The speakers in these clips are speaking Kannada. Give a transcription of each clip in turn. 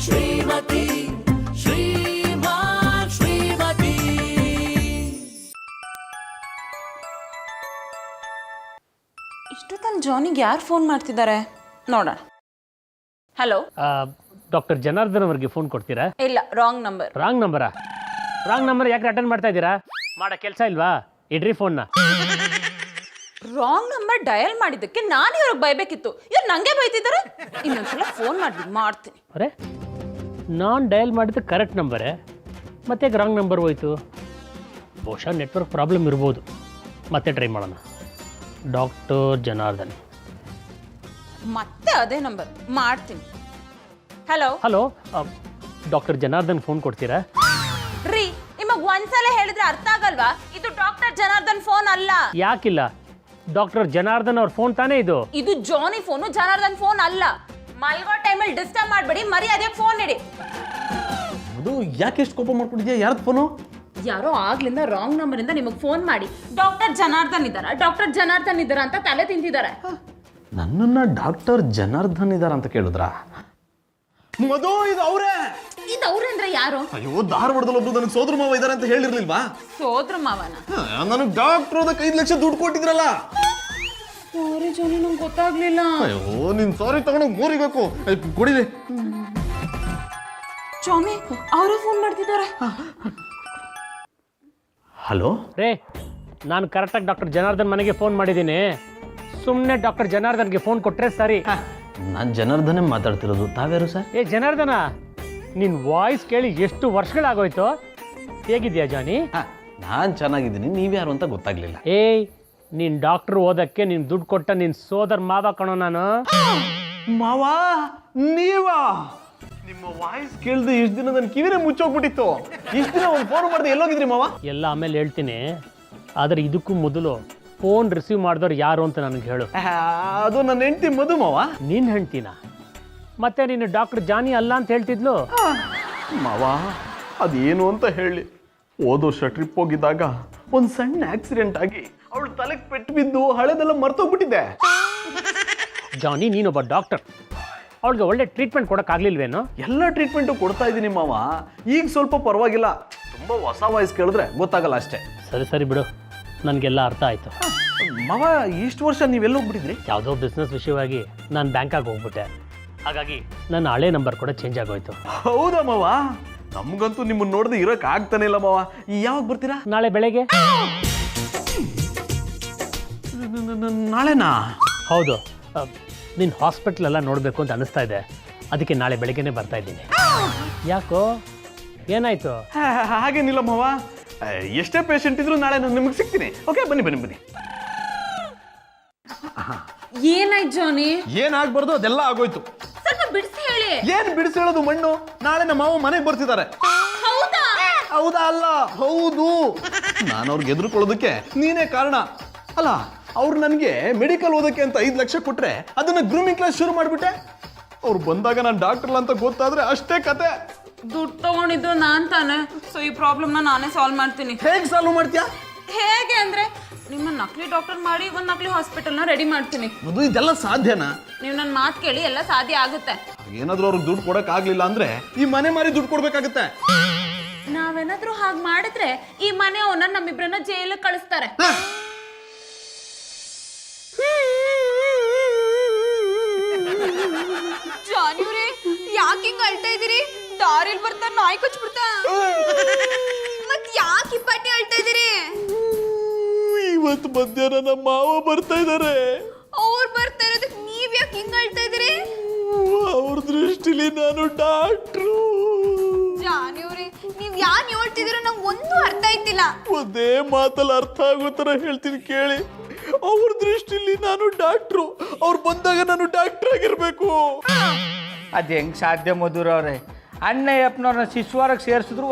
ಶ್ರೀಮತಿ ಶ್ರೀಮಾನ್ ಶ್ರೀಮತಿ. ಇಷ್ಟೊತ್ತಲ್ಲಿ ಜಾನಿಗೆ ಯಾರು ಫೋನ್ ಮಾಡ್ತಿದ್ದಾರೆ ನೋಡೋಣ. ಹಲೋ, ಡಾಕ್ಟರ್ ಜನಾರ್ದನ್ ಅವರಿಗೆ ಫೋನ್ ಕೊಡ್ತೀರಾ? ಇಲ್ಲ, ರಾಂಗ್ ನಂಬರ್. ರಾಂಗ್ ನಂಬರಾ? ರಾಂಗ್ ನಂಬರ್ ಯಾಕೆ ಅಟೆಂಡ್ ಮಾಡ್ತಾ ಇದ್ದೀರಾ? ಮಾಡೋ ಕೆಲಸ ಇಲ್ವಾ? ಇಡ್ರಿ ಫೋನ್ನ. ರಾಂಗ್ ನಂಬರ್ ಡಯಲ್ ಮಾಡಿದ್ದಕ್ಕೆ ನಾನು ಇವ್ರಿಗೆ ಬೈಬೇಕಿತ್ತು, ಇವ್ರು ನಂಗೆ ಬೈತಿದ್ದಾರೆ. ಇನ್ನೊಂದ್ಸಲ ಫೋನ್ ಮಾಡ್ತೀನಿ. ಅರೆ, ನಾನು ಡಯಲ್ ಮಾಡಿದ್ದು ಕರೆಕ್ಟ್ ನಂಬರೇ, ಮತ್ತೆ ರಾಂಗ್ ನಂಬರ್ ಹೋಯ್ತು. ಬಹುಶಃ ನೆಟ್ವರ್ಕ್ ಪ್ರಾಬ್ಲಮ್ ಇರ್ಬೋದು. ಮತ್ತೆ ಟ್ರೈ ಮಾಡೋಣ. ಡಾಕ್ಟರ್ ಜನಾರ್ದನ್. ಮತ್ತೆ ಅದೇ ನಂಬರ್ ಮಾಡ್ತೀನಿ. Hello hello, doctor Janardhan phone ಕೊಡ್ತೀರಾ? ರೀ, ನಿಮಗ್ ಒಂದ್ಸಲ ಹೇಳಿದ್ರೆ ಅರ್ಥ ಆಗಲ್ವಾ? ಇದು ಡಾಕ್ಟರ್ ಜನಾರ್ದನ್ ಫೋನ್ ಅಲ್ಲ. ಯಾಕಿಲ್ಲ? ಡಾಕ್ಟರ್ ಜನಾರ್ದನ್ ಅವ್ರ ಫೋನ್ ತಾನೇ ಇದು. ಇದು ಜಾನಿ ಫೋನು, ಜನಾರ್ದನ್ ಫೋನ್ ಅಲ್ಲ. ಮಲ್ಗೋ ಟೈಮಲ್ಲಿ ಡಿಸ್ಟರ್ಬ್ ಮಾಡಬೇಡಿ, ಮರ್ಯಾದೆ ಫೋನ್ ಇಡಿ. ಅದು ಯಾಕೆ ಎಷ್ಟು ಕೋಪ ಮಾಡ್ಕೊಂಡಿದ್ಯಾ? ಯಾರ್ದು ಫೋನು? ಯಾರೋ ಆಗ್ಲಿಂದ ರಾಂಗ್ ನಂಬರ್ ಇಂದ ನಿಮಗೆ ಫೋನ್ ಮಾಡಿ ಡಾಕ್ಟರ್ ಜನಾರ್ದನ್ ಇದ್ದಾರ ಅಂತ ತಲೆ ತಿಂತಿದ್ದಾರೆ. ನನ್ನನ್ನ ಡಾಕ್ಟರ್ ಜನಾರ್ದನ್ ಇದಾರ ಅಂತ ಕೇಳಿದ್ರಾ? ಮಧು, ಇದು ಅವರೇ. ಇದು ಅವ್ರಂದ್ರೆ ಯಾರು? ಅಯ್ಯೋ, ಧಾರವಾಡದಲ್ಲಿ ಒಬ್ರು ನನಗೆ ಸೋದರ ಮಾವ ಇದಾರೆ ಅಂತ ಹೇಳಿರ್ಲಿಲ್ವಾ? ಸೋದ್ರ ಮಾವನ? ನನಗೆ ಡಾಕ್ಟರ್ ಅದಕ್ಕೆ 5 ಲಕ್ಷ ದುಡ್ಡು ಕೊಟ್ಟಿದ್ರಲ್ಲ. ಸಾರಿ ಜಾನಿ, ನಂಗೆ ಗೊತ್ತಾಗ್ಲಿಲ್ಲ. ಅಯ್ಯೋ, ನೀನ್ ಸಾರಿ ತಗೊಂಡೋಗಿ ಮೂರಿಬೇಕು. ಕೊಡಿದೆ. ಜಾನಿ, ಅವರೇ ಫೋನ್ ಮಾಡ್ತಿದ್ದಾರೆ. ಹಲೋ ರೇ, ನಾನು ಕರೆಕ್ಟಾಗಿ ಡಾಕ್ಟರ್ ಜನಾರ್ದನ್ ಮನೆಗೆ ಫೋನ್ ಮಾಡಿದ್ದೀನಿ. ಸುಮ್ಮನೆ ಡಾಕ್ಟರ್ ಜನಾರ್ದನ್ಗೆ ಫೋನ್ ಕೊಟ್ಟರೆ ಸರಿ. ನಾನು ಜನಾರ್ದನೇ ಮಾತಾಡ್ತಿರೋದು. ತಾವ್ಯಾರು ಸರ್? ಏ ಜನಾರ್ದನ, ನಿನ್ನ ವಾಯ್ಸ್ ಕೇಳಿ ಎಷ್ಟು ವರ್ಷಗಳಾಗೋಯ್ತು. ಹೇಗಿದ್ಯಾ ಜಾನಿ? ನಾನು ಚೆನ್ನಾಗಿದ್ದೀನಿ. ನೀವ್ಯಾರು ಅಂತ ಗೊತ್ತಾಗ್ಲಿಲ್ಲ. ಏಯ್, ನೀನು ಡಾಕ್ಟ್ರು ಓದಕ್ಕೆ ನೀನು ದುಡ್ಡು ಕೊಟ್ಟ ನಿನ್ನ ಸೋದರ ಮಾವ ಕಣೋ ನಾನು. ಮಾವ ನೀವಾ? ನಿಮ್ಮ ವಾಯ್ಸ್ ಕೇಳ್ದು ಇಷ್ಟು ದಿನ ನನ್ನ ಕಿವಿನೇ ಮುಚ್ಚೋಗ್ಬಿಟ್ಟಿತ್ತು. ಇಷ್ಟು ದಿನ ಒಂದು ಫೋನ್ ಮಾಡಿದೆ, ಎಲ್ಲೋಗಿದ್ರಿ ಮಾವ? ಎಲ್ಲ ಆಮೇಲೆ ಹೇಳ್ತೀನಿ. ಆದರೆ ಇದಕ್ಕೂ ಮೊದಲು ಫೋನ್ ರಿಸೀವ್ ಮಾಡಿದವ್ರು ಯಾರು ಅಂತ ನನಗೆ ಹೇಳು. ಅದು ನನ್ನ ಹೆಂಡತಿ ಮಧು ಮಾವ. ನಿನ್ನ ಹೆಂಡ್ತಿನ? ಮತ್ತೆ ನೀನು ಡಾಕ್ಟರ್ ಜಾನಿ ಅಲ್ಲ ಅಂತ ಹೇಳ್ತಿದ್ಲು. ಮಾವ, ಅದೇನು ಅಂತ ಹೇಳಿ, ಹೋದ ವರ್ಷ ಟ್ರಿಪ್ ಹೋಗಿದ್ದಾಗ ಒಂದು ಸಣ್ಣ ಆಕ್ಸಿಡೆಂಟ್ ಆಗಿ ಅವಳು ತಲೆಗೆ ಪೆಟ್ಟು ಬಿದ್ದು ಹಳೆದೆಲ್ಲ ಮರ್ತೋಗ್ಬಿಟ್ಟಿದ್ದೆ. ಜಾನಿ, ನೀನೊಬ್ಬ ಡಾಕ್ಟರ್, ಅವಳಿಗೆ ಒಳ್ಳೆ ಟ್ರೀಟ್ಮೆಂಟ್ ಕೊಡೋಕ್ಕಾಗಲಿಲ್ವೇನೋ? ಎಲ್ಲ ಟ್ರೀಟ್ಮೆಂಟು ಕೊಡ್ತಾ ಇದ್ದೀನಿ ಮಾವ. ಈಗ ಸ್ವಲ್ಪ ಪರವಾಗಿಲ್ಲ. ತುಂಬ ಹೊಸ ವಾಯ್ಸ್ ಕೇಳಿದ್ರೆ ಗೊತ್ತಾಗಲ್ಲ ಅಷ್ಟೇ. ಸರಿ ಬಿಡು, ನನಗೆಲ್ಲ ಅರ್ಥ ಆಯಿತು. ಮಾವ, ಇಷ್ಟು ವರ್ಷ ನೀವೆಲ್ಲ ಹೋಗ್ಬಿಟ್ಟಿದ್ರಿ? ಯಾವುದೋ ಬಿಸ್ನೆಸ್ ವಿಷಯವಾಗಿ ನಾನು ಬ್ಯಾಂಕಾಗಿ ಹೋಗ್ಬಿಟ್ಟೆ. ಹಾಗಾಗಿ ನನ್ನ ಹಳೆ ನಂಬರ್ ಕೂಡ ಚೇಂಜ್ ಆಗೋಯ್ತು. ಹೌದಾ ಮಾವ? ನಮ್ಗಂತೂ ನಿಮ್ಮನ್ನ ನೋಡದೆ ಇರೋಕೆ ಆಗ್ತಾನೆ ಇಲ್ಲ ಮಾವ. ಯಾವಾಗ ಬರ್ತೀರಾ? ನಾಳೆ ಬೆಳಗ್ಗೆ. ನಾಳೆನಾ? ಹೌದು, ನಿನ್ನ ಹಾಸ್ಪಿಟ್ಲ್ ಎಲ್ಲ ನೋಡಬೇಕು ಅಂತ ಅನಿಸ್ತಾ ಇದೆ. ಅದಕ್ಕೆ ನಾಳೆ ಬೆಳಗ್ಗೆನೇ ಬರ್ತಾ ಇದ್ದೀನಿ. ಯಾಕೋ, ಏನಾಯ್ತು? ಹಾಗೇನಿಲ್ಲ ಮಾವ. ಎಷ್ಟೇ ಪೇಷಂಟ್ ಇದ್ರು ನಾಳೆ ನಾನು ನಿಮಗೆ ಸಿಗ್ತೀನಿ. ಓಕೆ, ಬನ್ನಿ. ಏನಾಯ್ತು ಜಾನಿ? ಏನಾಗ್ಬಾರ್ದು ಅದೆಲ್ಲ ಆಗೋಯ್ತು. ಸ್ವಲ್ಪ ಬಿಡಿಸಿ ಹೇಳಿ. ಏನ್ ಬಿಡಿಸಿ ಹೇಳೋದು? ಮಣ್ಣು. ನಾಳೆ ನಮ್ಮ ಮಾವ ಮನೆಗೆ ಬರ್ತಿದ್ದಾರೆ. ಹೌದಾ? ಹೌದಾ ಅಲ್ಲ, ಹೌದು. ನಾನು ಅವ್ರಿಗೆ ಎದುರುಕೊಳ್ಳೋದಕ್ಕೆ ನೀನೇ ಕಾರಣ. ಅಲ್ಲ, ಅವ್ರು ನನಗೆ ಮೆಡಿಕಲ್ ಓದಕ್ಕೆ ಅಂತ 5 ಲಕ್ಷ ಕೊಟ್ರೆ ಅದನ್ನ ಗ್ರೂಮಿಂಗ್ ಕ್ಲಾಸ್ ಶುರು ಮಾಡಿಬಿಟ್ಟೆ. ಅವ್ರು ಬಂದಾಗ ನಾನು ಡಾಕ್ಟರ್ ಅಂತ ಗೊತ್ತಾದ್ರೆ ಅಷ್ಟೇ ಕತೆ. ದುಡ್ಡು ತಗೊಂಡಿದ್ದು ನಾನ್ ತಾನೆ, ಸೊ ಈ ಪ್ರಾಬ್ಲಮ್ನ ನಾನೇ ಸಾಲ್ವ್ ಮಾಡ್ತೀನಿ. ಹೇಗೆ ಸಾಲ್ವ್ ಮಾಡ್ತೀಯಾ? ಹೇಗೆ ಅಂದ್ರೆ, ನಿಮ್ಮ ನಕಲಿ ಡಾಕ್ಟರ್ ಮಾಡಿ ಒಂದು ನಕಲಿ ಹಾಸ್ಪಿಟಲ್ನ ರೆಡಿ ಮಾಡ್ತೀನಿ. ಅದು ಇದೆಲ್ಲ ಸಾಧ್ಯನಾ? ನೀವು ನನ್ನ ಮಾತು ಕೇಳಿ, ಎಲ್ಲ ಸಾಧ್ಯ ಆಗುತ್ತೆ. ಏನಾದ್ರೂ ಅವ್ರಿಗೆ ದುಡ್ಡು ಕೊಡಕ್ ಆಗ್ಲಿಲ್ಲ ಅಂದ್ರೆ ಈ ಮನೆ ಮಾರಿ ದುಡ್ಡು ಕೊಡ್ಬೇಕಾಗತ್ತೆ. ನಾವೇನಾದ್ರೂ ಹಾಗೆ ಮಾಡಿದ್ರೆ ಈ ಮನೆ ಓನರ್ ನಮ್ಮಿಬ್ರನ್ನ ಜೈಲಿಗೆ ಕಳಿಸ್ತಾರೆ. ಜಾನಿವ್ರೆ, ಯಾಕೆ ಹಿಂಗ ಅಳ್ತಾ ಇದೀರಿ? ದಾರಿಲ್ ಬರ್ತಾ ನಾಯಿ ಕಚ್ಬಿಡ್ತಾ? ಮತ್ ಯಾಕೆ ಇಪ್ಪಟ್ಟಿ ಅಳ್ತಾ ಇದೀರಿ? ಇವತ್ತು ಮಧ್ಯಾಹ್ನ ನಮ್ಮ ಮಾವ ಬರ್ತಾ ಇದಾರೆ. ಅವ್ರು ಬರ್ತಾ ಇರೋದಕ್ಕೆ ನೀವ್ ಯಾಕೆ ಹಿಂಗ ಅಳ್ತಾ ಇದೀರಿ? ಅವ್ರ ದೃಷ್ಟಿಲಿ ನಾನು ಡಾಕ್ಟ್ರು. ಜಾನಿವ್ರೆ, ನೀವ್ ಯಾನ್ ಹೇಳ್ತಿದ್ದೀರೋ ನಂಗೆ ಒಂದು ಅರ್ಥ ಆಯ್ತಿಲ್ಲ. ಒಂದೇ ಮಾತಲ್ಲಿ ಅರ್ಥ ಆಗೋ ತರ ಹೇಳ್ತೀನಿ ಕೇಳಿ. ಅವ್ರ ದೃಷ್ಟಿಲಿ ನಾನು ಡಾಕ್ಟ್ರು. ಅವ್ರು ಬಂದಾಗ ನಾನು ಡಾಕ್ಟರ್ ಆಗಿರ್ಬೇಕು. ಅದು ಹೆಂಗೆ ಸಾಧ್ಯ ಮಧುರವ್ರೆ? ಅಣ್ಣಯ್ಯಪ್ಪನವ್ರನ್ನ ಶಿಶುವಾರಕ್ಕೆ ಸೇರಿಸಿದ್ರು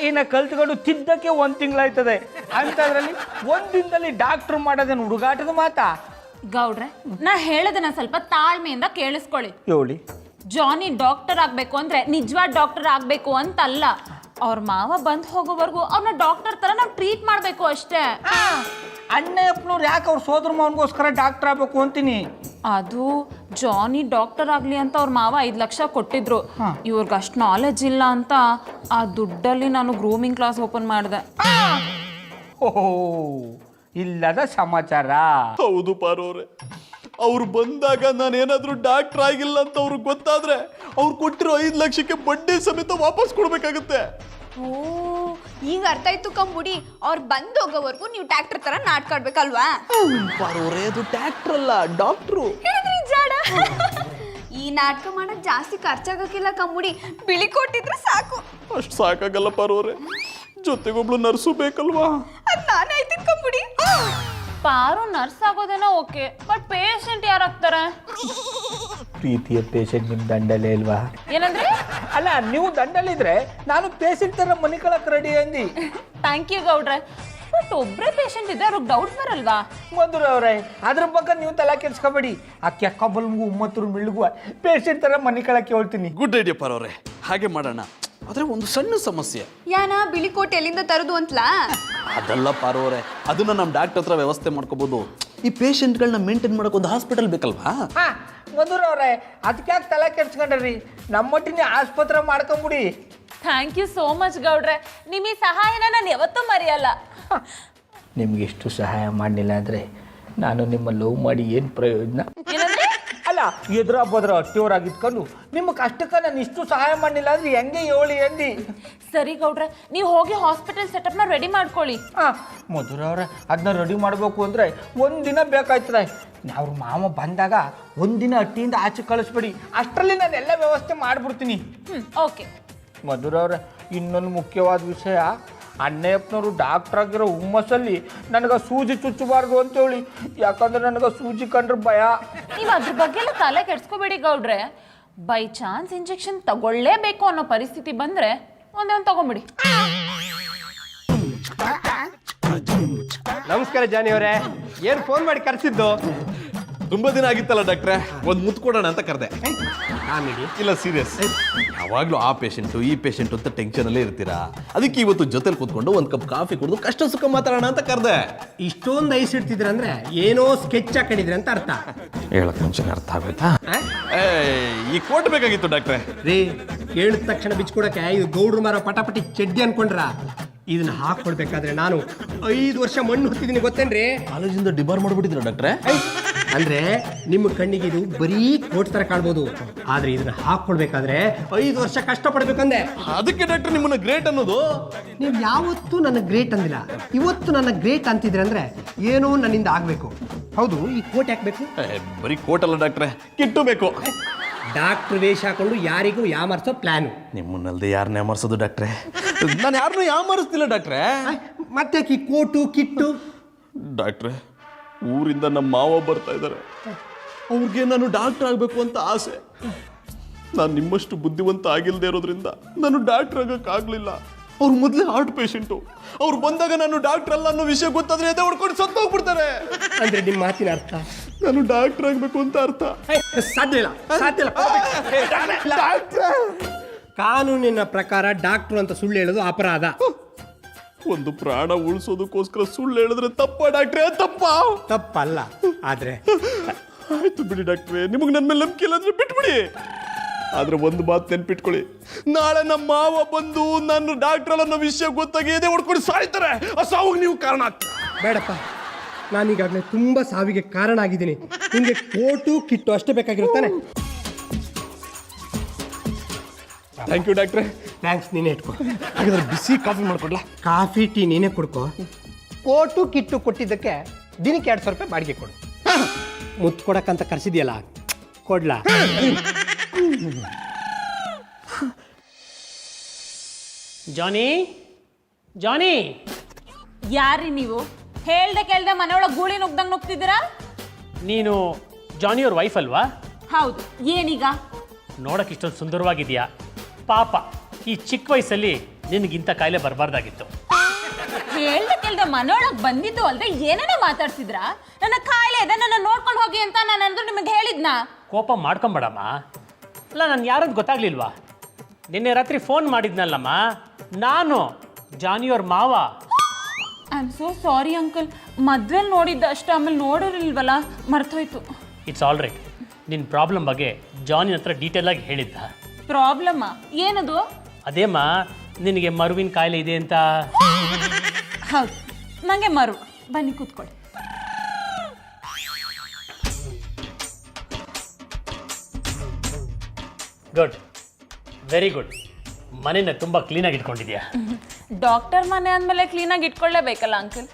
ಇನ್ನ ಕಲ್ತ್ಕೊಂಡು ತಿದ್ದಕ್ಕೆ 1 ತಿಂಗಳಾಯ್ತದೆ. ಅಂಥದ್ರಲ್ಲಿ 1 ದಿನದಲ್ಲಿ ಡಾಕ್ಟ್ರು ಮಾಡೋದೇನು ಹುಡುಗಾಟದ ಮಾತಾ? ಗೌಡ್ರೆ, ನಾ ಹೇಳೋದನ್ನ ಸ್ವಲ್ಪ ತಾಳ್ಮೆಯಿಂದ ಕೇಳಿಸ್ಕೊಳ್ಳಿ. ಹೇಳಿ. ಜಾನಿ ಡಾಕ್ಟರ್ ಆಗ್ಬೇಕು ಅಂದ್ರೆ ನಿಜವಾದ ಡಾಕ್ಟರ್ ಆಗ್ಬೇಕು ಅಂತಲ್ಲ. ಅವ್ರ ಮಾವ ಬಂದ್ ಹೋಗೋವರೆಗೂ ಅವ್ರನ್ನ ಡಾಕ್ಟರ್ ತರ ನಾವು ಟ್ರೀಟ್ ಮಾಡ್ಬೇಕು ಅಷ್ಟೇ. ಅಣ್ಣಯ್ಯಪ್ಪನವ್ರು ಯಾಕೆ ಅವ್ರ ಸೋದರ ಮಾವನಿಗೋಸ್ಕರ ಡಾಕ್ಟರ್ ಆಗ್ಬೇಕು ಅಂತೀನಿ? ಅದು ಜಾನಿ ಡಾಕ್ಟರ್ ಆಗಲಿ ಅಂತ ಅವ್ರ ಮಾವ 5 ಲಕ್ಷ ಕೊಟ್ಟಿದ್ರು. ಇವ್ರಿಗೆ ಅಷ್ಟು ನಾಲೆಜ್ ಇಲ್ಲ ಅಂತ ಆ ದುಡ್ಡಲ್ಲಿ ನಾನು ಗ್ರೂಮಿಂಗ್ ಕ್ಲಾಸ್ ಓಪನ್ ಮಾಡಿದೆ. ಓಹೋ, ಇಲ್ಲದ ಸಮಾಚಾರ. ಹೌದು ಪಾರೋರೆ, ಅವ್ರು ಬಂದಾಗ ನಾನೇನಾದ್ರೂ ಡಾಕ್ಟರ್ ಆಗಿಲ್ಲ ಅಂತ ಅವ್ರಿಗೆ ಗೊತ್ತಾದ್ರೆ ಅವ್ರು ಕೊಟ್ಟಿರೋ 5 ಲಕ್ಷಕ್ಕೆ ಬಡ್ಡಿ ಸಮೇತ ವಾಪಸ್ ಕೊಡ್ಬೇಕಾಗತ್ತೆ. ಓ, ಈಗ ಅರ್ಥ ಆಯ್ತು ಕಂಬುಡಿ. ಅವ್ರು ಬಂದು ಹೋಗೋವರೆಗೂ ನೀವು ಟ್ಯಾಕ್ಟರ್ ತರ ನಾಟಕ ಆಡ್ಬೇಕಲ್ವಾ? ಪಾರೋರೆ, ಅದು ಟ್ಯಾಕ್ಟರ್ ಅಲ್ಲ, ಡಾಕ್ಟ್ರು. ಹೇಳಿದ್ರಿ ಜಾಡ. ಈ ನಾಟಕ ಮಾಡಕ್ ಜಾಸ್ತಿ ಖರ್ಚಾಗಕ್ಕಿಲ್ಲ ಕಂಬುಡಿ, ಬಿಳಿ ಕೊಟ್ಟಿದ್ರೆ ಸಾಕು. ಅಷ್ಟು ಸಾಕಾಗಲ್ಲ ಪಾರೋರೆ, ಜೊತೆಗೊಬ್ಳು ನರ್ಸು ಬೇಕಲ್ವಾ? ಅದ್ ನಾನೇ ಆಯ್ತೀನಿ ಕಂಬುಡಿ. ಪಾರು ನರ್ಸ್ ಆಗೋದೇನೋ ಓಕೆ, ಬಟ್ ಪೇಷಂಟ್ ಯಾರಾಗ್ತಾರೆ? ಪ್ರೀತಿಯ ಪೇಷಂಟ್ ನಿಮ್ಮ ದಂಡಲೇ ಇಲ್ವಾ? ಏನಂದ್ರೆ? ಅಲ್ಲ, ನೀವು ದಂಡಲಿದ್ರೆ ನಾನು ಪೇಷಂಟ್ ತರ ಮನೆ ಕಳಕ್ ರೆಡಿ ಅಂದಿ. ಥ್ಯಾಂಕ್ ಯು ಗೌಡ್ರೆ. ಬಟ್ ಒಬ್ಬರೇ ಪೇಷಂಟ್ ಇದೆ, ಅವ್ರಿಗೆ ಡೌಟ್ ಬರಲ್ವಾ? ಮಧುರ ಅವರೇ, ಅದ್ರ ಬಗ್ಗೆ ನೀವು ತಲೆ ಕೆಡ್ಸ್ಕೊಬೇಡಿ. ಆ ಕೆಕ್ಕಬಲ್ಗೂ ಉಮ್ಮತ್ತರು ಮಿಳ್ಗುವ ಪೇಷಂಟ್ ತರ ಮನೆ ಕಳಕ್ಕೆ ಹೇಳ್ತೀನಿ. ಗುಡ್ ಐಡಿಯಾ ಪಾರೋರೆ, ಹಾಗೆ ಮಾಡೋಣ. ಆದ್ರೆ ಒಂದು ಸಣ್ಣ ಸಮಸ್ಯೆ. ಯಾನ ಬಿಳಿ ಕೋಟ್ ಎಲ್ಲಿಂದ ತರದು ಅಂತಲಾ? ಅದಲ್ಲ ಪಾರೋರೆ, ಅದನ್ನ ನಮ್ಮ ಡಾಕ್ಟರ್ ಹತ್ರ ವ್ಯವಸ್ಥೆ ಮಾಡ್ಕೋಬಹುದು. ಈ ಪೇಷಂಟ್ಗಳನ್ನ ಮೇಂಟೈನ್ ಮಾಡಕ್ ಒಂದು ಹಾಸ್ಪಿಟಲ್ ಬೇಕಲ್ವಾ? ಹಾ ಮಧುರ ಅವರೇ, ಅದಕ್ಕೆ ಯಾಕೆ ತಲೆ ಕೆಡ್ಸ್ಕೊಂಡ್ರಿ? ನಮ್ಮೊಟ್ಟಿನ ಆಸ್ಪತ್ರೆ ಮಾಡ್ಕೊಂಬಿಡಿ. ಥ್ಯಾಂಕ್ ಯು ಸೋ ಮಚ್ ಗೌಡ್ರೆ. ನಿಮ್ಮ ಈ ಸಹಾಯನ ನಾನು ಯಾವತ್ತೂ ಮರೆಯಲ್ಲ. ನಿಮ್ಗೆ ಎಷ್ಟು ಸಹಾಯ ಮಾಡಲಿಲ್ಲ ಅಂದರೆ ನಾನು ನಿಮ್ಮ ಲವ್ ಮಾಡಿ ಏನು ಪ್ರಯೋಜನ? ಏನಂದ್ರೆ? ಅಲ್ಲ, ಎದುರ ಬದ್ರ ಅಟ್ಟಿಯವರಾಗಿದ್ಕೊಂಡು ನಿಮ್ಮ ಕಷ್ಟಕ್ಕೆ ನಾನು ಇಷ್ಟು ಸಹಾಯ ಮಾಡಲಿಲ್ಲ ಅಂದ್ರೆ ಹೆಂಗೆ ಹೇಳಿ ಅಂದಿ. ಸರಿ ಗೌಡ್ರೆ, ನೀವು ಹೋಗಿ ಹಾಸ್ಪಿಟಲ್ ಸೆಟಪ್ನ ರೆಡಿ ಮಾಡ್ಕೊಳ್ಳಿ. ಹಾಂ ಮಧುರ ಅವ್ರೆ, ಅದನ್ನ ರೆಡಿ ಮಾಡಬೇಕು ಅಂದರೆ ಒಂದಿನ ಬೇಕಾಯ್ತದೆ. ಅವ್ರ ಮಾವ ಬಂದಾಗ ಒಂದಿನ ಅಟ್ಟಿಯಿಂದ ಆಚೆ ಕಳಿಸ್ಬೇಡಿ, ಅಷ್ಟರಲ್ಲಿ ನಾನು ಎಲ್ಲ ವ್ಯವಸ್ಥೆ ಮಾಡಿಬಿಡ್ತೀನಿ. ಓಕೆ ಮಧುರ ಅವ್ರೆ, ಇನ್ನೊಂದು ಮುಖ್ಯವಾದ ವಿಷಯ, ಅಣ್ಣಯ್ಯಪ್ಪನವರು ಡಾಕ್ಟರ್ ಆಗಿರೋ ಹುಮ್ಮಸ್ಸಲ್ಲಿ ನನಗೆ ಸೂಜಿ ಚುಚ್ಚಬಾರ್ದು ಅಂತೇಳಿ. ಯಾಕಂದ್ರೆ ನನಗೆ ಸೂಜಿ ಕಂಡ್ರೆ ಭಯ. ನೀವು ಅದ್ರ ಬಗ್ಗೆ ಎಲ್ಲ ತಲೆ ಕೆಡ್ಸ್ಕೋಬೇಡಿ ಗೌಡ್ರೆ. ಬೈ ಚಾನ್ಸ್ ಇಂಜೆಕ್ಷನ್ ತಗೊಳ್ಳೇಬೇಕು ಅನ್ನೋ ಪರಿಸ್ಥಿತಿ ಬಂದ್ರೆ ಒಂದೇ ಒಂದು ತಗೊಂಬಿಡಿ. ನಮಸ್ಕಾರ ಜಾನಿ ಅವರೇ, ಏನು ಫೋನ್ ಮಾಡಿ ಕರೆಸಿದ್ದು? ತುಂಬಾ ದಿನ ಆಗಿತ್ತಲ್ಲ ಡಾಕ್ಟ್ರೆ, ಒಂದು ಮುತ್ತು ಕೊಡೋಣ ಅಂತ ಕರೆದೆ. ಆಮೇಲೆ ಇಲ್ಲ, ಸೀರಿಯಸ್. ಯಾವಾಗ್ಲೂ ಆ ಪೇಷಂಟು ಈ ಪೇಷಂಟು ಅಂತ ಟೆನ್ಷನ್ ಅಲ್ಲೇ ಇರ್ತೀರಾ. ಅದಕ್ಕೆ ಇವತ್ತು ಜೊತೆಲಿ ಕೂತ್ಕೊಂಡು ಒಂದು ಕಪ್ ಕಾಫಿ ಕುಡಿದು ಕಷ್ಟ ಸುಖ ಮಾತಾಡೋಣ ಅಂತ ಕರೆದೆ. ಇಷ್ಟೊಂದು ಐಸ್ ಇಡ್ತಿದ್ರ ಅಂದ್ರೆ ಏನೋ ಸ್ಕೆಚ್ ಹಾಕೊಂಡಿದ್ರಿ ಅಂತ ಅರ್ಥ. ಹೇಳಕ್ ಮುಂಚೆ ಅರ್ಥ ಆಗೋಯ್ತಾ? ಈ ಕೋಟ್ ಬೇಕಾಗಿತ್ತು ಡಾಕ್ಟ್ರೆ. ರೀ, ಹೇಳಿದ ತಕ್ಷಣ ಬಿಚ್ಕೊಡಕ್ಕೆ ಇದು ಗೌಡ್ರು ಮರ ಪಟಾಪಟಿ ಚಡ್ಡಿ ಅನ್ಕೊಂಡ್ರ? ಇದನ್ನ ಹಾಕೊಳ್ಬೇಕಾದ್ರೆ ನಾನು 5 ವರ್ಷ ಮಣ್ಣು ಹೊತ್ತಿದ್ದೀನಿ ಗೊತ್ತೇನ್ರಿ? ಕಾಲೇಜಿಂದ ಡಿಬಾರ್ ಮಾಡ್ಬಿಟ್ಟಿದ್ರ ಡಾಕ್ಟ್ರೆ? ಅಂದ್ರೆ ನಿಮ್ಮ ಕಣ್ಣಿಗೆ ಇದು ಬರೀ ಕೋಟ್ ತರ ಕಾಣ್ಬೋದು, ಆದ್ರೆ ಇದನ್ನ ಹಾಕೊಳ್ಬೇಕಾದ್ರೆ 5 ವರ್ಷ ಕಷ್ಟ ಪಡ್ಬೇಕಂದೆ. ಅದಕ್ಕೆ ಡಾಕ್ಟರ್ ನಿಮ್ಮನ್ನ ಗ್ರೇಟ್ ಅನ್ನೋದು. ನೀವು ಯಾವತ್ತೂ ನನ್ನ ಗ್ರೇಟ್ ಅಂದಿಲ್ಲ, ಇವತ್ತು ನನ್ನ ಗ್ರೇಟ್ ಅಂತಿದ್ರೆ ಅಂದ್ರೆ ಏನೋ ನನ್ನಿಂದ ಆಗ್ಬೇಕು. ಹೌದು, ಈ ಕೋಟ್ ಯಾಕಬೇಕು? ಬರೀ ಕೋಟ್ ಅಲ್ಲ ಡಾಕ್ಟ್ರೆ, ಕಿಟ್ಟು ಬೇಕು. ಡಾಕ್ಟರ್ ವೇಷ ಹಾಕೊಂಡು ಯಾರಿಗೂ ಯಾಮರ್ಸೋ ಪ್ಲಾನು. ನಿಮ್ಮನ್ನಲ್ದೆ ಯಾರನ್ನ ಯಾಮರ್ಸೋದು ಡಾಕ್ಟ್ರೆ? ನಾನು ಯಾರನ್ನೂ ಯಾಮರ್ಸ್ತಿಲ್ಲ ಡಾಕ್ಟ್ರೆ. ಮತ್ತೆ ಈ ಕೋಟು ಕಿಟ್ಟು? ಡಾಕ್ಟ್ರೆ, ಊರಿಂದ ನಮ್ಮ ಮಾವ ಬರ್ತಾ ಇದ್ದಾರೆ. ಅವ್ರಿಗೆ ನಾನು ಡಾಕ್ಟರ್ ಆಗಬೇಕು ಅಂತ ಆಸೆ. ನಾನು ನಿಮ್ಮಷ್ಟು ಬುದ್ಧಿವಂತ ಆಗಿಲ್ಲದೆ ಇರೋದ್ರಿಂದ ನಾನು ಡಾಕ್ಟರ್ ಆಗಕ್ಕಾಗಲಿಲ್ಲ. ಅವ್ರು ಮೊದಲೇ ಹಾರ್ಟ್ ಪೇಷಂಟು. ಅವ್ರು ಬಂದಾಗ ನಾನು ಡಾಕ್ಟರ್ ಅಲ್ಲ ಅನ್ನೋ ವಿಷಯ ಗೊತ್ತಾದ್ರೆ ಎದೆ ಹೊಡ್ಕೊಂಡು ಸತ್ತೋಗ್ಬಿಡ್ತಾರೆ. ಅಂದ್ರೆ ನಿಮ್ಮ ಮಾತಿನ ಅರ್ಥ ನಾನು ಡಾಕ್ಟರ್ ಆಗಬೇಕು ಅಂತ ಅರ್ಥ. ಸಾಧ್ಯ ಇಲ್ಲ, ಸಾಧ್ಯ ಇಲ್ಲ. ಕಾನೂನಿನ ಪ್ರಕಾರ ಡಾಕ್ಟರ್ ಅಂತ ಸುಳ್ಳು ಹೇಳೋದು ಅಪರಾಧ. ಒಂದು ಪ್ರಾಣ ಉಳಿಸೋದಕ್ಕೋಸ್ಕರ ಸುಳ್ಳು ಹೇಳಿದ್ರೆ ತಪ್ಪ ಡಾಕ್ಟ್ರೆ? ತಪ್ಪಲ್ಲ, ಆದ್ರೆ ಆಯ್ತು ಬಿಡಿ ಡಾಕ್ಟ್ರೆ, ನಿಮಗೆ ನನ್ನ ಮೇಲೆ ನಂಬಿಕೆ ಇಲ್ಲ ಅಂದ್ರೆ ಬಿಟ್ಬಿಡಿ. ಆದ್ರೆ ಒಂದು ಮಾತು ನೆನ್ಪಿಟ್ಕೊಳ್ಳಿ, ನಾಳೆ ನಮ್ಮ ಮಾವ ಬಂದು ನಾನು ಡಾಕ್ಟರ್ ಅನ್ನೋ ವಿಷಯ ಗೊತ್ತಾಗಿ ಎದೆ ಹೊಡ್ಕೊಂಡು ಸಾಯ್ತಾರೆ. ಆ ಸಾವು ನೀವು ಕಾರಣ ಆಗ್ತೀರ. ಬೇಡಪ್ಪ, ನಾನೀಗಾಗಲೇ ತುಂಬಾ ಸಾವಿಗೆ ಕಾರಣ ಆಗಿದ್ದೀನಿ. ನಿಮಗೆ ಕೋಟು ಕಿಟ್ಟು ಅಷ್ಟೇ ಬೇಕಾಗಿರುತ್ತಾನೆ. ಥ್ಯಾಂಕ್ ಯು ಡಾಕ್ಟ್ರೆ. ಥ್ಯಾಂಕ್ಸ್, ನೀನೇ ಇಟ್ಕೋ. ಹಾಗಾದ್ರೆ ಬಿಸಿ ಕಾಫಿ ಮಾಡ್ಕೊಡ್ಲಾ? ಕಾಫಿ ಟೀ ನೀನೇ ಕೊಡ್ಕೋ. ಕೋಟು ಕಿಟ್ಟು ಕೊಟ್ಟಿದ್ದಕ್ಕೆ ದಿನಕ್ಕೆ 200 ರೂಪಾಯಿ ಬಾಡಿಗೆ ಕೊಡು. ಮುತ್ತು ಕೊಡಕ್ಕಂತ ಕರ್ಸಿದ್ಯಲ್ಲ, ಕೊಡ್ಲಾ? ಜಾನಿ, ಜಾನಿ, ಯಾರಿ ನೀವು? ಹೇಳ್ದೆ ಕೇಳ್ದೆ ಮನೆಯೊಳಗೆ ಗೂಳಿ ನುಗ್ದಂಗೆ ನುಗ್ತಿದ್ದೀರಾ? ನೀನು ಜಾನಿಯವ್ರ ವೈಫ್ ಅಲ್ವಾ? ಹೌದು. ಏನೀಗ? ನೋಡಕ್ಕೆ ಇಷ್ಟೊಂದು ಸುಂದರವಾಗಿದೆಯಾ. ಪಾಪ, ಈ ಚಿಕ್ಕ ವಯಸ್ಸಲ್ಲಿ ನಿನಗಿಂತ ಕಾಯಿಲೆ ಬರಬಾರ್ದಾಗಿತ್ತು. ಹೇಳ್ದೆ ಕೇಳ್ದೆ ಮನೆಯೊಳಗೆ ಬಂದಿದ್ದು ಅಲ್ದೆ ಏನೇನೋ ಮಾತಾಡ್ಸಿದ್ರ? ನನ್ನ ಕಾಯಿಲೆ ಇದೆ, ನನ್ನ ನೋಡ್ಕೊಂಡು ಹೋಗಿ ಅಂತ ನಾನು ನಿಮಗೆ ಹೇಳಿದ್ನಾ? ಕೋಪ ಮಾಡ್ಕೊಂಬೇಡಮ್ಮ. ಅಲ್ಲ, ನಾನು ಯಾರಂತ ಗೊತ್ತಾಗ್ಲಿಲ್ವಾ? ನಿನ್ನೆ ರಾತ್ರಿ ಫೋನ್ ಮಾಡಿದ್ನಲ್ಲಮ್ಮ, ನಾನು ಜಾನಿಯವ್ರ ಮಾವ. I am so sorry uncle. ಮದ್ವೆಲಿ ನೋಡಿದ್ದ ಅಷ್ಟೇ, ಆಮೇಲೆ ನೋಡಿರ್ಲಿಲ್ವಲ್ಲ, ಮರ್ತೋಯ್ತು. It's all right. ನಿನ್ನ ಪ್ರಾಬ್ಲಮ್ ಬಗ್ಗೆ ಜಾನಿನ ಹತ್ರ ಡೀಟೇಲಾಗಿ ಹೇಳಿದ್ದ. ಪ್ರಾಬ್ಲಮ್ಮ ಏನದು? ಅದೇಮ್ಮ ನಿನಗೆ ಮರುವಿನ ಕಾಯಿಲೆ ಇದೆ ಅಂತ. ಹೌದು, ನನಗೆ ಮರು. ಬನ್ನಿ ಕೂತ್ಕೊಳ್ಳಿ. Good, very good. ಮನೇನ ತುಂಬ ಕ್ಲೀನಾಗಿ ಇಟ್ಕೊಂಡಿದ್ಯಾ. ಡಾಕ್ಟರ್ ಮನೆ ಅಂದಮೇಲೆ ಕ್ಲೀನಾಗಿ ಇಟ್ಕೊಳ್ಳೇಬೇಕಲ್ಲ ಅಂಕಲ್.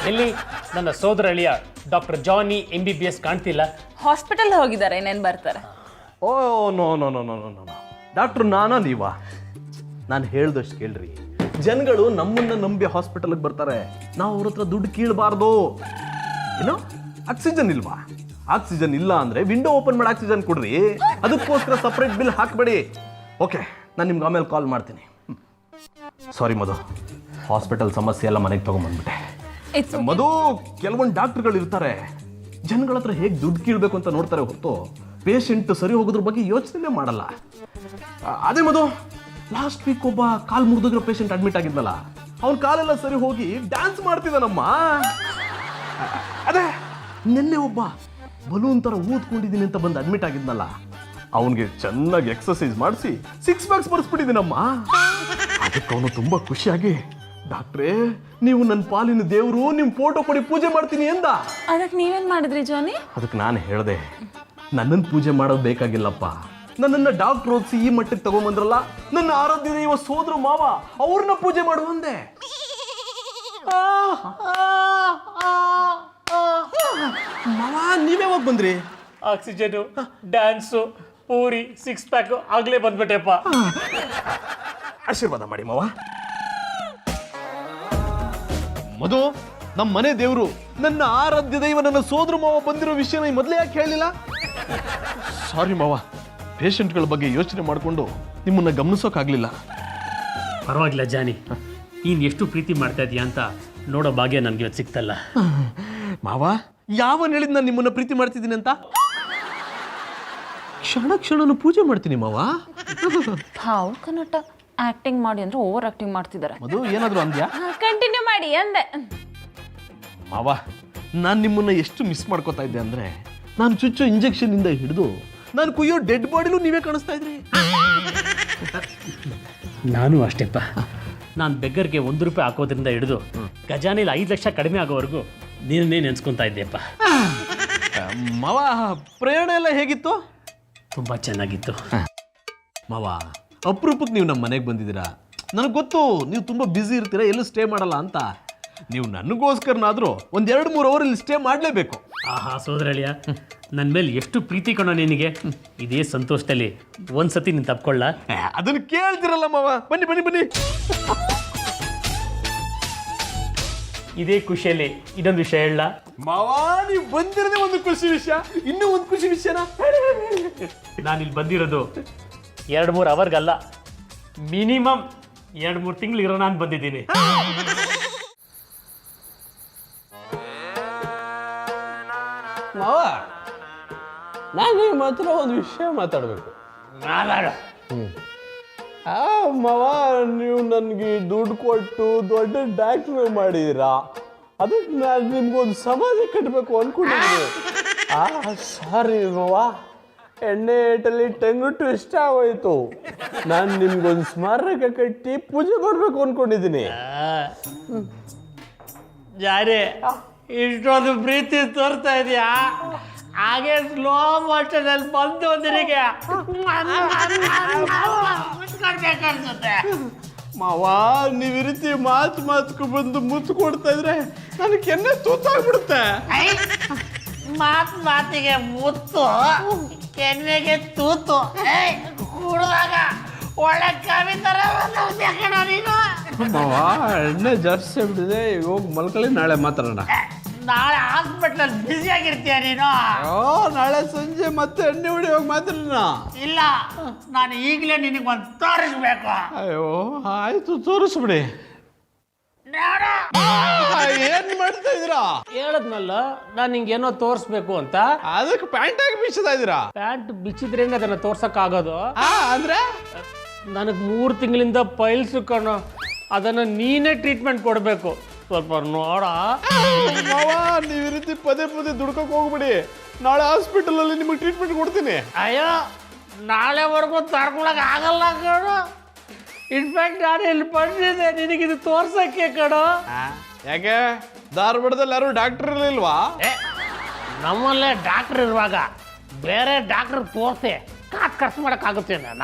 ಎಲ್ಲಿ ನನ್ನ ಸೋದರ ಅಳಿಯ ಡಾಕ್ಟರ್ ಜಾನಿ MBBS ಕಾಣ್ತಿಲ್ಲ? ಹಾಸ್ಪಿಟಲ್ ಹೋಗಿದ್ದಾರೆ, ಇನ್ನೇನು ಬರ್ತಾರೆ. Oh no no no no no no doctor ನಾನಾ ನೀವಾ? ನಾನು ಹೇಳ್ದಷ್ಟು ಕೇಳ್ರಿ. ಜನಗಳು ನಮ್ಮನ್ನ ನಂಬಿ ಹಾಸ್ಪಿಟಲ್ಗೆ ಬರ್ತಾರೆ, ನಾವು ಅವ್ರ ಹತ್ರ ದುಡ್ಡು ಕೀಳಬಾರ್ದು. ಏನು ಆಕ್ಸಿಜನ್ ಇಲ್ವಾ? ಆಕ್ಸಿಜನ್ ಇಲ್ಲ ಅಂದ್ರೆ ವಿಂಡೋ ಓಪನ್ ಮಾಡಿ ಆಕ್ಸಿಜನ್ ಕೊಡ್ರಿ. ಅದಕ್ಕೋಸ್ಕರ ಸಪ್ರೇಟ್ ಬಿಲ್ ಹಾಕ್ಬೇಡಿ. ಓಕೆ, ನಾನು ನಿಮ್ಗೆ ಆಮೇಲೆ ಕಾಲ್ ಮಾಡ್ತೀನಿ. ಸಾರಿ ಮಧು, ಹಾಸ್ಪಿಟಲ್ ಸಮಸ್ಯೆ ಎಲ್ಲ ಮನೆಗೆ ತಗೊಂಡ್ಬಂದ್ಬಿಟ್ಟೆ. ಮಧು, ಕೆಲವೊಂದು ಡಾಕ್ಟರ್ಗಳು ಇರ್ತಾರೆ, ಜನಗಳ ಹತ್ರ ಹೇಗೆ ದುಡ್ಡು ಕೀಳ್ಬೇಕು ಅಂತ ನೋಡ್ತಾರೆ ಹೊರತು ಪೇಷಂಟ್ ಸರಿ ಹೋಗೋದ್ರ ಬಗ್ಗೆ ಯೋಚನೆ ಮಾಡಲ್ಲ. ಅದೇ ಮಧು, ಲಾಸ್ಟ್ ವೀಕ್ ಒಬ್ಬ ಕಾಲ್ ಮುರಿದೋಗಿರೋ ಪೇಷಂಟ್ ಅಡ್ಮಿಟ್ ಆಗಿದ್ನಲ್ಲ, ಅವನ ಕಾಲೆಲ್ಲ ಸರಿ ಹೋಗಿ ಡ್ಯಾನ್ಸ್ ಮಾಡ್ತಿದ್ದಾನಮ್ಮ. ಅದೇ ನಿನ್ನೆ ಒಬ್ಬ ಬಲೂನ್ ತರ ಊದ್ಕೊಂಡಿದ್ದೀನಿ ಅಂತ ಬಂದು ಅಡ್ಮಿಟ್ ಆಗಿದ್ನಲ್ಲ, ಅವನಿಗೆ ಚೆನ್ನಾಗಿ ಎಕ್ಸರ್ಸೈಸ್ ಮಾಡಿಸಿ 6 ಪ್ಯಾಕ್ಸ್ ಬರ್ಸ್ಬಿಟ್ಟಿದ್ದೀನಮ್ಮ. ಅದಕ್ಕೆ ಅವನು ತುಂಬಾ ಖುಷಿಯಾಗಿ, ಡಾಕ್ಟ್ರೇ ನೀವು ನನ್ನ ಪಾಲಿನ ದೇವರು, ನಿಮ್ಮ ಫೋಟೋ ಕೊಡಿ ಪೂಜೆ ಮಾಡ್ತೀನಿ ಎಂದ. ಅದಕ್ಕೆ ನೀವೇನ್ ಮಾಡಿದ್ರಿ ಜಾನಿ? ಅದಕ್ಕೆ ನಾನು ಹೇಳಿದೆ, ನನ್ನನ್ನು ಪೂಜೆ ಮಾಡೋದು ಬೇಕಾಗಿಲ್ಲಪ್ಪ, ನನ್ನನ್ನು ಡಾಕ್ಟರ್ ಓದಿಸಿ ಈ ಮಟ್ಟಕ್ಕೆ ತಗೊಂಬಂದ್ರಲ್ಲ, ನನ್ನ ಆರಾಧ್ಯ ದೈವ ಸೋದರ ಮಾವ, ಅವ್ರನ್ನ ಪೂಜೆ ಮಾಡುವಂದೆ. ಮಾವ ನೀವೇ ಹೋಗಿ ಬಂದ್ರಿ? ಆಕ್ಸಿಜನು, ಡ್ಯಾನ್ಸು, ಪೂರಿ, 6 ಪ್ಯಾಕ್ ಆಗ್ಲೇ ಬಂದ್ಬಿಟ್ಟೆಪ್ಪ. ಆಶೀರ್ವಾದ ಮಾಡಿ ಮಾವ. ಮಧು, ನಮ್ಮ ಮನೆ ದೇವರು, ನನ್ನ ಆರಾಧ್ಯ ದೈವ, ನನ್ನ ಸೋದರ ಮಾವ ಬಂದಿರೋ ವಿಷಯನ ಮೊದಲೇ ಯಾಕೆ ಹೇಳಿಲ್ಲ? ಸಾರಿ ಮಾವ, ಪೇಷಂಟ್ಗಳ ಬಗ್ಗೆ ಯೋಚನೆ ಮಾಡಿಕೊಂಡು ನಿಮ್ಮನ್ನ ಗಮನಿಸೋಕ್ಕಾಗಲಿಲ್ಲ. ಪರವಾಗಿಲ್ಲ ಜಾನಿ, ನೀನು ಎಷ್ಟು ಪ್ರೀತಿ ಮಾಡ್ತಾ ಇದೀಯ ಅಂತ ನೋಡೋ ಭಾಗ್ಯ ನನಗೆ ಇವತ್ತು ಸಿಕ್ತಲ್ಲ. ಮಾವ, ಯಾವನ್ ಹೇಳಿದ್ ನಾನು ನಿಮ್ಮನ್ನ ಪ್ರೀತಿ ಮಾಡ್ತಿದ್ದೀನಿ ಅಂತ? ಕ್ಷಣ ಕ್ಷಣನು ಪೂಜೆ ಮಾಡ್ತೀನಿ ಮಾವ. ಹೌದು ಕನ್ನಡ, ಆಕ್ಟಿಂಗ್ ಮಾಡಿ ಅಂದ್ರೆ ಓವರ್ ಆಕ್ಟಿಂಗ್ ಮಾಡ್ತಿದ್ದಾರೆ. ಮಧು, ಏನಾದ್ರು ಅಂದ್ಯಾ? ಕಂಟಿನ್ಯೂ ಮಾಡಿ ಅಂದೆ. ಮಾವ, ನಾನು ನಿಮ್ಮನ್ನ ಎಷ್ಟು ಮಿಸ್ ಮಾಡ್ಕೋತಾ ಇದ್ದೆ ಅಂದ್ರೆ, ನಾನು ಚುಚ್ಚೋ ಇಂಜೆಕ್ಷನ್ ಇಂದ ಹಿಡಿದು ನಾನು ಕುಯ್ಯೋ ಡೆಡ್ ಬಾಡಿಲೂ ನೀವೇ ಕಾಣಿಸ್ತಾ ಇದ್ರಿ. ನಾನು ಅಷ್ಟೇಪ್ಪ. ನಾನು ಬೆಗ್ಗರ್ಗೆ ₹1 ಹಾಕೋದ್ರಿಂದ ಹಿಡಿದು ಖಜಾನೆಯಲ್ಲಿ 5 ಲಕ್ಷ ಕಡಿಮೆ ಆಗೋವರೆಗೂ ನೀನೇ ನೆನ್ಸ್ಕೊತಾ ಇದ್ದೆಪ್ಪ. ಮಾವ, ಪ್ರಯಾಣ ಎಲ್ಲ ಹೇಗಿತ್ತು? ತುಂಬ ಚೆನ್ನಾಗಿತ್ತು. ಮಾವ, ಅಪರೂಪಕ್ಕೆ ನೀವು ನಮ್ಮ ಮನೆಗೆ ಬಂದಿದ್ದೀರಾ. ನನಗೆ ಗೊತ್ತು ನೀವು ತುಂಬ ಬ್ಯುಸಿ ಇರ್ತೀರಾ, ಎಲ್ಲೂ ಸ್ಟೇ ಮಾಡಲ್ಲ ಅಂತ. ನೀವು ನನಗೋಸ್ಕರನಾದರೂ 1-2-3 ಅವರ್ ಇಲ್ಲಿ ಸ್ಟೇ ಮಾಡಲೇಬೇಕು. ಆಹಾ ಸೋದರಳಿಯ, ನನ್ನ ಮೇಲೆ ಎಷ್ಟು ಪ್ರೀತಿ ಕಣೋ ನಿನಗೆ. ಇದೇ ಸಂತೋಷದಲ್ಲಿ ಒಂದ್ಸತಿ ನೀನು ತಪ್ಕೊಳ್ಳ. ಅದನ್ನು ಕೇಳ್ತಿರಲ್ಲ ಮಾವ. ಬನ್ನಿ ಬನ್ನಿ ಬನ್ನಿ. ಇದೇ ಖುಷಿಯಲ್ಲಿ ಇನ್ನೊಂದು ವಿಷಯ ಹೇಳ ಮಾವ, ನೀವು ಬಂದಿರೋದೇ ಒಂದು ಖುಷಿ ವಿಷಯ, ಇನ್ನೂ ಒಂದು ಖುಷಿ ವಿಷಯನ. ನಾನಿಲ್ಲಿ ಬಂದಿರೋದು 2-3 ಅವರ್ಗಲ್ಲ, ಮಿನಿಮಮ್ 2-3 ತಿಂಗಳು ಇರೋಣ ಅಂತ ಬಂದಿದ್ದೀನಿ. ಮಾವ, ನಾನು ನಿಮ್ಮ ಮಾತ್ರ ಒಂದು ವಿಷಯ ಮಾತಾಡಬೇಕು. ಮಾವ, ನೀವು ನನಗೆ ದುಡ್ಡು ಕೊಟ್ಟು ದೊಡ್ಡ ಡಾಕ್ಟ್ರು ಮಾಡಿದ್ದೀರಾ, ಅದಕ್ಕೆ ನಾನು ನಿಮ್ಗೊಂದು ಸಮಾಧಿ ಕಟ್ಟಬೇಕು ಅಂದ್ಕೊಂಡಿದ್ದೀನಿ. ಸಾರಿ ಮಾವ, ಎಣ್ಣೆ ಏಟಲ್ಲಿ ಟಂಗು ಟ್ವಿಸ್ಟ್ ಆಗೋಯ್ತು. ನಾನು ನಿಮ್ಗೊಂದು ಸ್ಮಾರಕ ಕಟ್ಟಿ ಪೂಜೆ ಮಾಡಬೇಕು ಅಂದ್ಕೊಂಡಿದ್ದೀನಿ. ಯಾರೇ ಇಷ್ಟೊಂದು ಪ್ರೀತಿ ತೋರ್ತಾ ಇದೆಯಾ? ಹಾಗೆ ಸ್ಲೋ ಮೋಷನಲ್ಲಿ ಬಂದು ನಿನಗೆ ಮುಚ್ಕೊಡ್ಬೇಕನ್ಸುತ್ತೆ. ಮಾವ, ನೀವು ಈ ರೀತಿ ಮಾತು ಬಂದು ಮುತ್ತು ಕೊಡ್ತಾ ಇದ್ರೆ ನನಗೆ ಕೆನ್ನೆ ತೂತಾಗ್ಬಿಡುತ್ತೆ. ಮಾತಿಗೆ ಮುತ್ತು, ಕೆನ್ನೆಗೆ ತೂತು. ಕುಡಿದಾಗ ಒಳ್ಳೆ ಕವಿ ತರ ನೀನು. ಮಾವ, ಎಣ್ಣೆ ಜಾಸ್ತಿ ಬಿಟ್ಟಿದೆ, ಈಗ ಹೋಗಿ ಮಲ್ಕೊಳ್ಳಿ, ನಾಳೆ ಮಾತಾಡೋಣ. ನಾಳೆ ಹಾಸ್ಪಿಟ್ಲಲ್ಲಿ ಬ್ಯುಸಿ ಆಗಿರ್ತೀಯ ನೀನು. ನಾಳೆ ಸಂಜೆ ಮತ್ತೆ ಎಣ್ಣೆ ಹೊಡಿ ಹೋಗಿ ಮಾತಾಡೋಣ. ಇಲ್ಲ, ನಾನು ಈಗಲೇ ನಿನಗೊಂದು ತೋರಿಸ್ಬೇಕು. ಅಯ್ಯೋ ಆಯ್ತು, ತೋರಿಸ್ಬಿಡಿ. ಏನ್ ಮಾಡ್ತಾ ಇದೀರಾ? ಹೇಳದ್ನಲ್ಲ ನಾನು ನಿಂಗೇನೋ ತೋರಿಸ್ಬೇಕು ಅಂತ. ಅದಕ್ಕೆ ಪ್ಯಾಂಟ್ ಆಗಿ ಬಿಚ್ಚತಾ ಇದೀರಾ? ಪ್ಯಾಂಟ್ ಬಿಚ್ಚಿದ್ರೆ ಅದನ್ನ ತೋರ್ಸಕ್ಕಾಗೋದು? ಅಂದ್ರೆ ನನಗೆ 3 ತಿಂಗಳಿಂದ ಪೈಲ್ಸ್ ಕಣೋ, ಅದನ್ನು ನೀನೇ ಟ್ರೀಟ್ಮೆಂಟ್ ಕೊಡಬೇಕು. ಸ್ವಲ್ಪ ನೋಡ ಮಾವ, ನೀವು ಈ ರೀತಿ ಪದೇ ದುಡ್ಕೋಕ್ ಹೋಗ್ಬಿಡಿ. ನಾಳೆ ಹಾಸ್ಪಿಟಲಲ್ಲಿ ನಿಮಗೆ ಟ್ರೀಟ್ಮೆಂಟ್ ಕೊಡ್ತೀನಿ. ಅಯ್ಯೋ ನಾಳೆವರೆಗೂ ತರ್ಕೊಳಕ್ ಆಗಲ್ಲ ಕಣೋ. ಇನ್ಫ್ಯಾಕ್ಟ್ ನಾನು ಇಲ್ಲಿ ಬಂದಿದ್ದೆ ನಿನಗಿದು ತೋರ್ಸಕ್ಕೆ ಕಣೋ. ಯಾಕೆ ಧಾರವಾಡದಲ್ಲಿ ಯಾರು ಡಾಕ್ಟರ್ ಇರಲಿಲ್ವಾ? ನಮ್ಮಲ್ಲೇ ಡಾಕ್ಟರ್ ಇರುವಾಗ ಬೇರೆ ಡಾಕ್ಟರ್ ತೋರಿಸಿ ಕಾಸು ಖರ್ಚು ಮಾಡೋಕ್ಕಾಗುತ್ತೆ ನಾನ?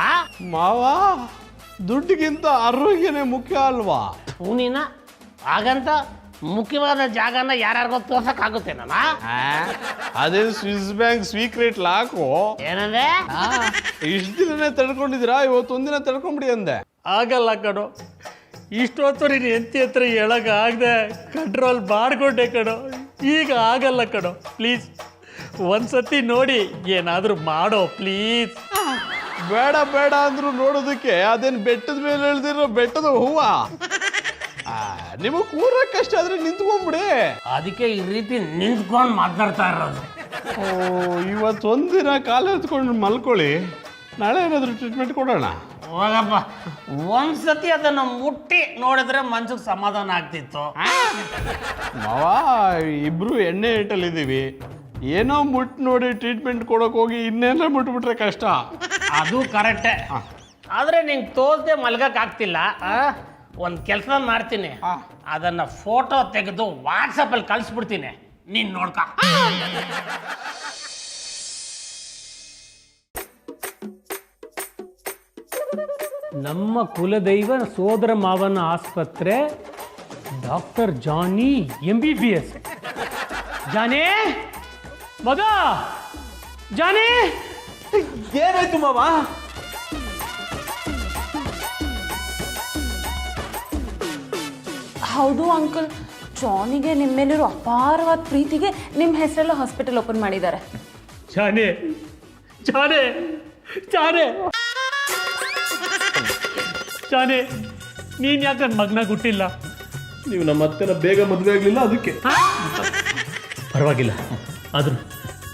ಮಾವ, ದುಡ್ಡಿಗಿಂತ ಆರೋಗ್ಯನೇ ಮುಖ್ಯ ಅಲ್ವಾ? ನೀನ ಹಾಗಂತ ಮುಖ್ಯವಾದ ಜಾಗನ ಯಾರ್ಯಾರಿಗೋ ತೋರ್ಸಕ್ಕಾಗುತ್ತೆ ನಾನ? ಅದೇ ಸ್ವಿಸ್ ಬ್ಯಾಂಕ್ ಸ್ವೀಕ್ರೆಟ್ ಲಾಕು. ಏನಂದೆ? ಇಷ್ಟು ದಿನನೇ ತಡ್ಕೊಂಡಿದ್ದೀರಾ, ಇವತ್ತೊಂದಿನ ತಡ್ಕೊಂಬಿಡಿ ಅಂದೆ. ಆಗಲ್ಲ ಕಣೋ. ಇಷ್ಟೊತ್ತು ನೀನು ಎಂತಿ ಹತ್ರ ಹೇಳಕ್ ಆಗದೆ ಕಂಟ್ರೋಲ್ ಮಾಡ್ಕೊಂಡೆ ಕಣೋ. ಈಗ ಆಗಲ್ಲ ಕಣೋ. ಪ್ಲೀಸ್ ಒಂದ್ಸತಿ ನೋಡಿ ಏನಾದರೂ ಮಾಡೋ ಪ್ಲೀಸ್. ಬೇಡ ಬೇಡ ಅಂದ್ರು ನೋಡೋದಕ್ಕೆ ಅದೇನು ಬೆಟ್ಟದ ಮೇಲೆ ಎಳ್ದಿರೋ ಬೆಟ್ಟದ ಹೂವ. ನಿಮಗೆ ಕೂರಕ್ಕೆ ಕಷ್ಟ ಆದ್ರೆ ನಿಂತ್ಕೊಂಡ್ಬಿಡಿ. ಅದಕ್ಕೆ ಈ ರೀತಿ ನಿಂತ್ಕೊಂಡು ಮಾತಾಡ್ತಾ ಇರೋದು. ಇವತ್ತೊಂದಿನ ಕಾಲು ಎತ್ಕೊಂಡು ಮಲ್ಕೊಳ್ಳಿ, ನಾಳೆ ಏನಾದರೂ ಟ್ರೀಟ್ಮೆಂಟ್ ಕೊಡೋಣ. ಹೋಗಪ್ಪ, ಒಂದ್ಸತಿ ಅದನ್ನು ಮುಟ್ಟಿ ನೋಡಿದ್ರೆ ಮನ್ಸಿಗೆ ಸಮಾಧಾನ ಆಗ್ತಿತ್ತು. ಮಾವ, ಇಬ್ರು ಎಣ್ಣೆ ಇಟ್ಟಲ್ಲಿದ್ದೀವಿ. ಏನೋ ಮುಟ್ಟು ನೋಡಿ ಟ್ರೀಟ್ಮೆಂಟ್ ಕೊಡೋಕೆ ಹೋಗಿ ಇನ್ನೇನೋ ಮುಟ್ಬಿಟ್ರೆ ಕಷ್ಟ. ಅದು ಕರೆಕ್ಟೇ. ಆದರೆ ನಿಂಗೆ ತೋರ್ದೆ ಮಲ್ಗಕ್ಕಾಗ್ತಿಲ್ಲ. ಒಂದು ಕೆಲಸ ಮಾಡ್ತೀನಿ, ಅದನ್ನ ಫೋಟೋ ತೆಗೆದು ವಾಟ್ಸಪ್ಪಲ್ಲಿ ಕಳಿಸ್ಬಿಡ್ತೀನಿ, ನೀನು ನೋಡ್ಕ. ನಮ್ಮ ಕುಲದೈವ ಸೋದರ ಮಾವನ ಆಸ್ಪತ್ರೆ, ಡಾಕ್ಟರ್ ಜಾನಿ MBBS. ಜಾನೇ ಮಗ, ಜಾನೇ. ಏನಾಯ್ತು ಮಾವ? ಹೌದು ಅಂಕಲ್, ಜಾನಿಗೆ ನಿಮ್ಮ ಮೇಲಿರೋ ಅಪಾರವಾದ ಪ್ರೀತಿಗೆ ನಿಮ್ಮ ಹೆಸರೆಲ್ಲ ಹಾಸ್ಪಿಟಲ್ ಓಪನ್ ಮಾಡಿದ್ದಾರೆ. ಜಾನೇ ಜಾನೇ ಜಾನೇ ಜಾನೇ, ನೀನು ಯಾಕೆ ನನ್ನ ಮಗನ ಹುಟ್ಟಿಲ್ಲ? ನೀವು ನಮ್ಮ ಅತ್ತೆನ ಬೇಗ ಮದುವೆ ಆಗಲಿಲ್ಲ, ಅದಕ್ಕೆ. ಪರವಾಗಿಲ್ಲ, ಆದರೂ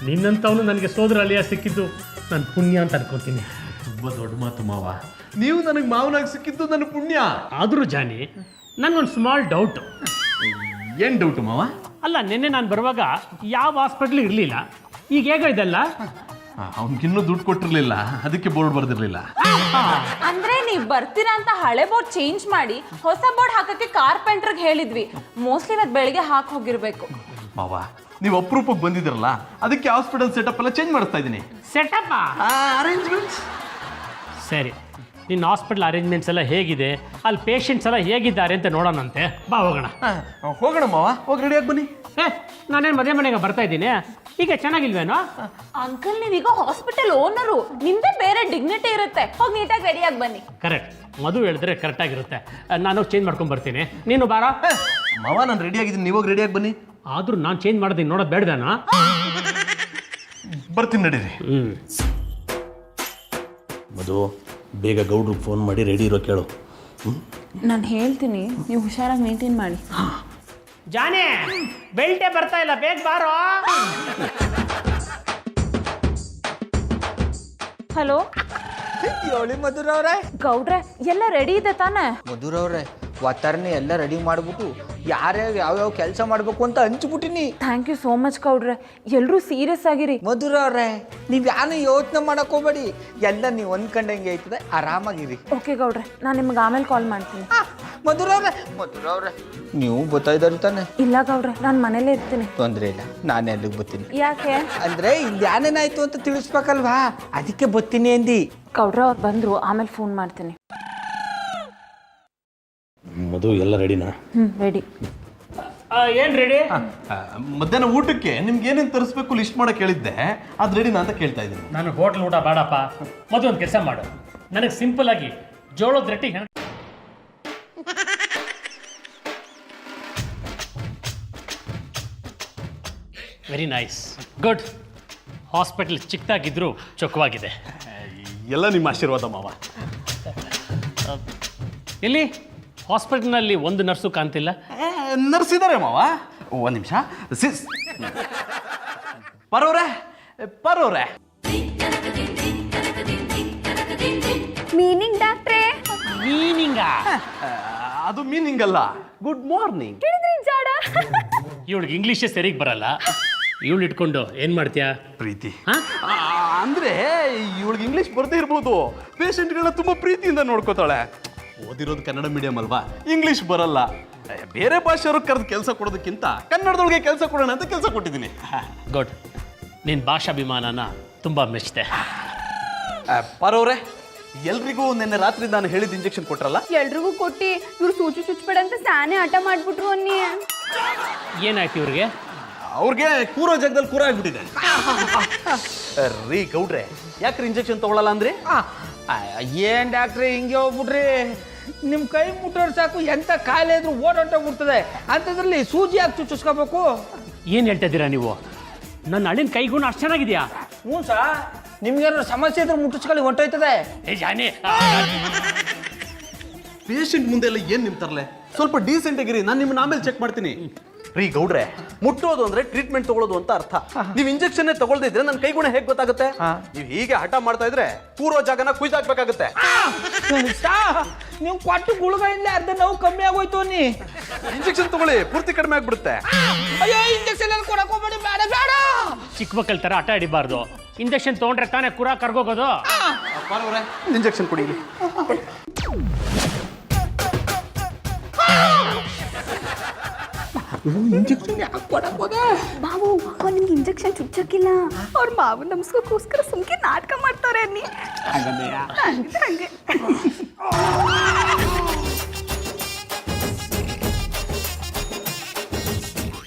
ನಿನ್ನಂಥವನು ನನಗೆ ಸೋದರ ಅಳಿಯ ಸಿಕ್ಕಿದ್ದು ನಾನು ಪುಣ್ಯ ಅಂತ ಅನ್ಕೋತೀನಿ. ತುಂಬ ದೊಡ್ಡ ಮಾತು ಮಾವ. ನೀವು ನನಗೆ ಮಾವನಾಗಿ ಸಿಕ್ಕಿದ್ದು ನನ್ನ ಪುಣ್ಯ. ಆದರೂ ಜಾನಿ, ನನಗೊಂದು ಸ್ಮಾಲ್ ಡೌಟು. ಏನು ಡೌಟು ಮಾವ? ಅಲ್ಲ, ನಿನ್ನೆ ನಾನು ಬರುವಾಗ ಯಾವ ಹಾಸ್ಪಿಟ್ಲ್ ಇರಲಿಲ್ಲ, ಈಗ ಹೇಗೋ ಇದೆಲ್ಲ? ಅವನಿಗಿನ್ನೂ ದುಡ್ಡು ಕೊಟ್ಟಿರಲಿಲ್ಲ, ಅದಕ್ಕೆ ಬೋರ್ಡ್ ಬರ್ದಿರಲಿಲ್ಲ. ಅಂದ್ರೆ ನೀವು ಬರ್ತೀರಾ ಅಂತ ಹಳೆ ಬೋರ್ಡ್ ಚೇಂಜ್ ಮಾಡಿ ಹೊಸ ಬೋರ್ಡ್ ಹಾಕಕ್ಕೆ ಕಾರ್ಪೆಂಟರ್ಗೆ ಹೇಳಿದ್ವಿ. ಮೋಸ್ಟ್ಲಿ ಇವತ್ತು ಬೆಳಿಗ್ಗೆ ಹಾಕಿ ಹೋಗಿರ್ಬೇಕು. ಮಾವ, ನೀವು ಅಪರೂಪಕ್ಕೆ ಬಂದಿದ್ರಲ್ಲ, ಅದಕ್ಕೆ ಹಾಸ್ಪಿಟಲ್ ಸೆಟಪ್ ಎಲ್ಲ ಚೇಂಜ್ ಮಾಡಿಸ್ತಾ ಇದ್ದೀನಿ. Setup arrangements. ಸರಿ, ನಿನ್ನ ಹಾಸ್ಪಿಟಲ್ ಅರೇಂಜ್ಮೆಂಟ್ಸ್ ಎಲ್ಲ ಹೇಗಿದೆ, ಅಲ್ಲಿ ಪೇಷಂಟ್ಸ್ ಎಲ್ಲ ಹೇಗಿದ್ದಾರೆ ಅಂತ ನೋಡೋಣಂತೆ. ಬಾ ಹೋಗೋಣ. ಹೋಗೋಣ ಮಾವ, ಹೋಗಿ ರೆಡಿಯಾಗಿ ಬನ್ನಿ. ನಾನೇನು ಮದುವೆ ಮನೆಗೆ ಬರ್ತಾ ಇದ್ದೀನಿ, ಈಗ ಚೆನ್ನಾಗಿಲ್ವೇನೋ? ಅಂಕಲ್, ನೀವೀಗ ಹಾಸ್ಪಿಟಲ್ ಓನರು, ನಿಮ್ದೇ ಬೇರೆ ಡಿಗ್ನಿಟಿ ಇರುತ್ತೆ. ಹೋಗಿ ನೀಟಾಗಿ ರೆಡಿಯಾಗಿ ಬನ್ನಿ. ಕರೆಕ್ಟ್, ಮದುವೆ ಹೇಳಿದ್ರೆ ಕರೆಕ್ಟಾಗಿರುತ್ತೆ. ನಾನು ಚೇಂಜ್ ಮಾಡ್ಕೊಂಡು ಬರ್ತೀನಿ, ನೀನು ಬಾರ. ಮಾವ, ನಾನು ರೆಡಿ ಆಗಿದ್ದೀನಿ, ನೀವು ಹೋಗಿ ರೆಡಿಯಾಗಿ ಬನ್ನಿ. ಆದರೂ ನಾನು ಚೇಂಜ್ ಮಾಡೋದು ನೋಡೋದು ಬೇಡ್ದಾನ? ಬರ್ತೀನಿ, ನಡೀರಿ. ಮಧು, ಬೇಗ ಗೌಡ್ರಿಗೆ ಫೋನ್ ಮಾಡಿ ರೆಡಿ ಇರೋ ಕೇಳು. ನಾನು ಹೇಳ್ತೀನಿ, ನೀವು ಹುಷಾರಾಗಿ ಮೇಂಟೈನ್ ಮಾಡಿ. ಜಾನೇ, ಬೆಲ್ಟೇ ಬರ್ತಾ ಇಲ್ಲ, ಬೇಗ ಬಾರೋ. ಹಲೋ ಹೇಳಿ ಮಧುರವ್ರೆ. ಗೌಡ್ರೆ, ಎಲ್ಲ ರೆಡಿ ಇದೆ ತಾನೇ? ಮಧುರವ್ರೆ, ಒತ್ತರನೇ ಎಲ್ಲ ರೆಡಿ ಮಾಡ್ಬಿಟ್ಟು ಯಾರ್ಯಾವ ಯಾವ್ಯಾವ ಕೆಲಸ ಮಾಡ್ಬೇಕು ಅಂತ ಹಂಚ್ಬಿಟ್ಟಿನಿ. ಥ್ಯಾಂಕ್ ಯು ಸೋ ಮಚ್ ಗೌಡ್ರೆ. ಎಲ್ಲರೂ ಸೀರಿಯಸ್ ಆಗಿರಿ. ಮಧುರವ್ರೆ, ನೀವು ಯಾನು ಯೋಚನೆ ಮಾಡಕ್ ಹೋಗ್ಬೇಡಿ, ಎಲ್ಲ ನೀವು ಅಂದ್ಕೊಂಡಂಗೆ ಆಯ್ತದೆ, ಆರಾಮಾಗಿರಿ. ಓಕೆ ಗೌಡ್ರೆ, ನಾನು ನಿಮ್ಗೆ ಆಮೇಲೆ ಕಾಲ್ ಮಾಡ್ತೀನಿ. ಮಧುರವ್ರೆ ನೀವು ಬರ್ತಾ ಇದ್ದಾರೆ ತಾನೆ? ಇಲ್ಲ ಗೌಡ್ರೆ, ನಾನು ಮನೇಲೇ ಇರ್ತೀನಿ. ತೊಂದರೆ ಇಲ್ಲ, ನಾನು ಎಲ್ಲಿಗೆ ಬರ್ತೀನಿ. ಯಾಕೆ? ಅಂದ್ರೆ ಇಲ್ಲಿ ಏನೇನಾಯ್ತು ಅಂತ ತಿಳಿಸ್ಬೇಕಲ್ವಾ, ಅದಕ್ಕೆ ಬರ್ತೀನಿ ಅಂದಿ. ಗೌಡ್ರೆ ಅವ್ರು ಬಂದರು, ಆಮೇಲೆ ಫೋನ್ ಮಾಡ್ತೀನಿ. ಮಧು, ಎಲ್ಲ ರೆಡಿನಾ? ರೆಡಿ. ಏನು ರೆಡಿ? ಮಧ್ಯಾಹ್ನ ಊಟಕ್ಕೆ ನಿಮ್ಗೆ ಏನೇನು ತರಿಸ್ಬೇಕು ಲಿಸ್ಟ್ ಮಾಡಕ್ಕೆ ಹೇಳಿದ್ದೆ, ಅದು ರೆಡಿನಾ ಅಂತ ಕೇಳ್ತಾ ಇದ್ದೀನಿ. ನಾನು ಹೋಟ್ಲ್ ಊಟ ಬೇಡಪ್ಪ. ಮದುವೆ ಒಂದು ಕೆಲಸ ಮಾಡು, ನನಗೆ ಸಿಂಪಲ್ ಆಗಿ ಜೋಳದ ರೊಟ್ಟಿ. Very nice, good. ಹಾಸ್ಪಿಟಲ್ ಚಿಕ್ಕದಾಗಿದ್ರು ಚೊಕ್ಕವಾಗಿದೆ. ಎಲ್ಲ ನಿಮ್ಮ ಆಶೀರ್ವಾದ ಮಾವ. ಎಲ್ಲಿ ಹಾಸ್ಪಿಟಲ್ನಲ್ಲಿ ಒಂದು ನರ್ಸು ಕಾಣ್ತಿಲ್ಲ? ನರ್ಸ್ ಇದ್ದಾರೆ ಮಾವ. ಒಂದು ನಿಮಿಷ. ಪರೋರೆ ಮೀನಿಂಗ್ ಡಾಕ್ಟ್ರೇ? ಮೀನಿಂಗಾ? ಅದು ಮೀನಿಂಗ್ ಅಲ್ಲ, ಗುಡ್ ಮಾರ್ನಿಂಗ್. ಇವಳಿಗೆ ಇಂಗ್ಲೀಷೇ ಸರಿಗೆ ಬರಲ್ಲ. ಇವಳು ಇಟ್ಕೊಂಡು ಏನು ಮಾಡ್ತೀಯಾ? ಪ್ರೀತಿ ಹಾಂ? ಅಂದ್ರೆ ಇವಳಿಗೆ ಇಂಗ್ಲಿಷ್ ಬರದೇ ಇರ್ಬೋದು, ಪೇಷಂಟ್ಗಳನ್ನ ತುಂಬಾ ಪ್ರೀತಿಯಿಂದ ನೋಡ್ಕೋತಾಳೆ. ಓದಿರೋದು ಕನ್ನಡ ಮೀಡಿಯಂ ಅಲ್ವಾ, ಇಂಗ್ಲಿಷ್ ಬರಲ್ಲ. ಬೇರೆ ಭಾಷೆಯವ್ರಿಗೆ ಕರೆದು ಕೆಲಸ ಕೊಡೋದಕ್ಕಿಂತ ಕನ್ನಡದೊಳಗೆ ಕೆಲಸ ಕೊಡೋಣ ಅಂತ ಕೆಲಸ ಕೊಟ್ಟಿದ್ದೀನಿ. ಗುಡ್. ನಿನ್ನ ಭಾಷಾಭಿಮಾನನ ತುಂಬ ಮೆಚ್ಚಿದೆ. ಪಾರವ್ರೆ, ಎಲ್ರಿಗೂ ನಿನ್ನೆ ರಾತ್ರಿ ನಾನು ಹೇಳಿದ ಇಂಜೆಕ್ಷನ್ ಕೊಟ್ರಲ್ಲ? ಎಲ್ರಿಗೂ ಕೊಟ್ಟಿ ಇವ್ರು ಸೂಚಿ ಚುಚ್ಬೇಡ ಅಂತ ಸಾನೆ ಆಟ ಮಾಡ್ಬಿಟ್ರು ಅನ್ನಿ. ಏನಾಯ್ತು ಇವ್ರಿಗೆ? ಅವ್ರಿಗೆ ಕೂರೋ ಜಾಗದಲ್ಲಿ ಕೂರ ಆಗ್ಬಿಟ್ಟಿದೆ. ರೀ ಗೌಡ್ರೆ, ಯಾಕ್ರಿ ಇಂಜೆಕ್ಷನ್ ತಗೊಳ್ಳಲ್ಲ ಅಂದ್ರೆ? ಏನು ಡಾಕ್ಟ್ರಿ ಹಿಂಗೆ ಹೋಗ್ಬಿಟ್ರಿ? ನಿಮ್ಮ ಕೈ ಮುಟ್ಟೋರು ಸಾಕು, ಎಂಥ ಕಾಯಿಲೆ ಇದ್ರೂ ಓಡೋಗ್ಬಿಡ್ತದೆ. ಅಂಥದ್ರಲ್ಲಿ ಸೂಜಿ ಹಾಕಿ ಚುಚ್ಚಿಸ್ಕೋಬೇಕು. ಏನು ಹೇಳ್ತಾ ಇದ್ದೀರಾ ನೀವು? ನನ್ನ ಹಳ್ಳಿನ ಕೈಗುಣ ಅಷ್ಟು ಚೆನ್ನಾಗಿದೆಯಾ? ಹ್ಞೂ ಸಾ, ನಿಮ್ಗೇನಾದ್ರು ಸಮಸ್ಯೆ ಇದ್ರೆ ಮುಟ್ಟಿಸ್ಕೊಳ್ಳಿ, ಹೊಂಟೋಯ್ತದೆ. ಏ ಜಾನಿ, ಪೇಷಂಟ್ ಮುಂದೆ ಎಲ್ಲ ಏನ್ ನಿಮ್ತರ್ಲೆ? ಸ್ವಲ್ಪ ಡೀಸೆಂಟ್ ಆಗಿರಿ, ನಾನು ನಿಮ್ಮನ್ನ ಆಮೇಲೆ ಚೆಕ್ ಮಾಡ್ತೀನಿ. ರೀ ಗೌಡ್ರೆ, ಮುಟ್ಟೋದು ಅಂದ್ರೆ ಟ್ರೀಟ್ಮೆಂಟ್ ತಗೊಳ್ಳೋದು ಅಂತ ಅರ್ಥ. ನೀವು ಇಂಜೆಕ್ಷನ್ ತಗೊಳ್ದೇ ಇದ್ರೆ ನನ್ನ ಕೈಗುಣ ಹೇಗೆ ಗೊತ್ತಾಗುತ್ತೆ? ನೀವು ಹೀಗೆ ಹಠ ಮಾಡ್ತಾ ಇದ್ರೆ ಕೂರೋ ಜಾಗನ ಕುಯ್ದಾಕ್ಬೇಕಾಗುತ್ತೆ. ನೀವು ಕೊಟ್ಟು ಗುಳುಗಳಿಂದ ಅರ್ಧ ನೋವು ಕಮ್ಮಿ ಆಗೋಯ್ತು ಅನ್ನಿ. ಇಂಜೆಕ್ಷನ್ ತಗೊಳ್ಳಿ, ಪೂರ್ತಿ ಕಡಿಮೆ ಆಗ್ಬಿಡುತ್ತೆ. ಅಯ್ಯೋ, ಇಂಜೆಕ್ಷನ್ ಎಲ್ಲ ಕೊಡಕ್ ಹೋಗ್ಬೇಡಿ, ಬೇಡ ಬೇಡ. ಚಿಕ್ಕ ಮಕ್ಕಳ ಥರ ಆಟ ಆಡಿಬಾರ್ದು. ಇಂಜೆಕ್ಷನ್ ತೊಗೊಂಡ್ರೆ ತಾನೇ ಕುರ ಕರ್ಗೋಗೋದು. ಇಂಜೆಕ್ಷನ್ ಕೊಡಿ. ಬಾಬು, ಅವ್ರು ನಿಮ್ಗೆ ಇಂಜೆಕ್ಷನ್ ಚುಚ್ಚಕ್ಕಿಲ್ಲ. ಅವ್ರ ಮಾವು ನಮಸ್ಕೋಸ್ಕರ ಸುಮ್ಕೆ ನಾಟಕ ಮಾಡ್ತಾರೆ ಅನ್ನಿ. ಹಂಗೆ